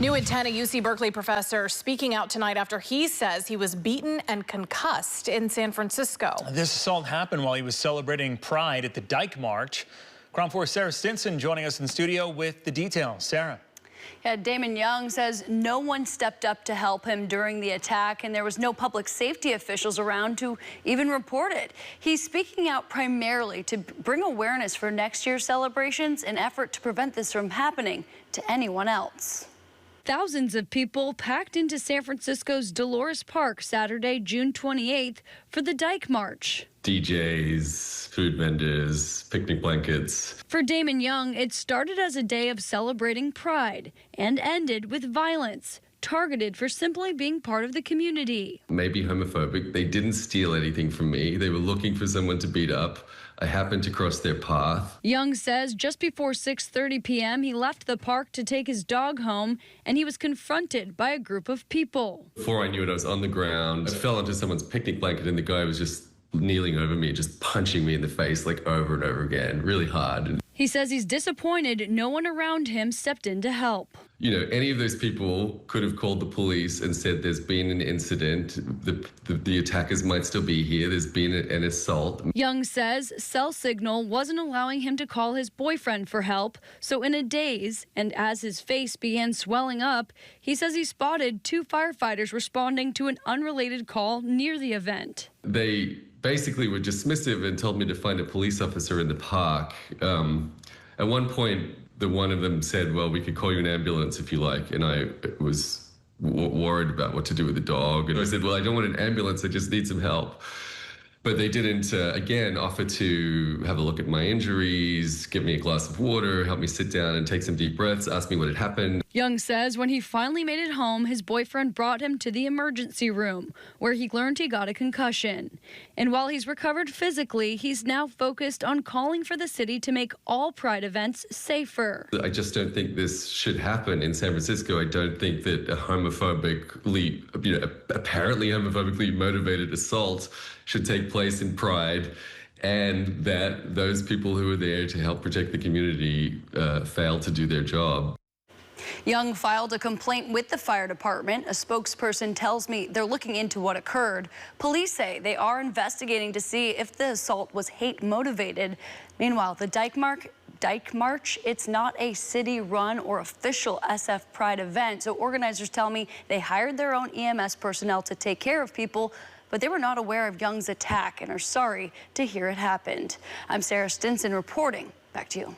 New at 10, a UC Berkeley professor speaking out tonight after he says he was beaten and concussed in San Francisco. This assault happened while he was celebrating Pride at the Dyke March. Ground Force Sara Stinson joining us in the studio with the details. Sara. Yeah, Damon Young says no one stepped up to help him during the attack, and there was no public safety officials around to even report it. He's speaking out primarily to bring awareness for next year's celebrations, an effort to prevent this from happening to anyone else. Thousands of people packed into San Francisco's Dolores Park Saturday, June 28th for the Dyke March. DJs, food vendors, picnic blankets. For Damon Young, it started as a day of celebrating Pride and ended with violence, targeted for simply being part of the community. Maybe homophobic. They didn't steal anything from me. They were looking for someone to beat up. I happened to cross their path. Young says just before 6:30 p.m., he left the park to take his dog home, and he was confronted by a group of people. Before I knew it, I was on the ground. I fell onto someone's picnic blanket, and the guy was just kneeling over me, just punching me in the face like over and over again, really hard. He says he's disappointed no one around him stepped in to help. You know, any of those people could have called the police and said there's been an incident, the attackers might still be here, there's been an assault. Young says cell signal wasn't allowing him to call his boyfriend for help, so in a daze, and as his face began swelling up, he says he spotted two firefighters responding to an unrelated call near the event. They basically were dismissive and told me to find a police officer in the park. At one point, one of them said, well, we could call you an ambulance if you like. And I was worried about what to do with the dog. And I said, well, I don't want an ambulance, I just need some help. But they didn't, again, offer to have a look at my injuries, give me a glass of water, help me sit down and take some deep breaths, ask me what had happened. Young says when he finally made it home, his boyfriend brought him to the emergency room, where he learned he got a concussion. And while he's recovered physically, he's now focused on calling for the city to make all Pride events safer. I just don't think this should happen in San Francisco. I don't think that a homophobically, apparently homophobically motivated assault should take place in Pride, and that those people who are there to help protect the community fail to do their job. Young filed a complaint with the fire department. A spokesperson tells me they're looking into what occurred. Police say they are investigating to see if the assault was hate motivated. Meanwhile, the Dyke March, it's not a city-run or official SF Pride event. So organizers tell me they hired their own EMS personnel to take care of people, but they were not aware of Young's attack and are sorry to hear it happened. I'm Sara Stinson reporting. Back to you.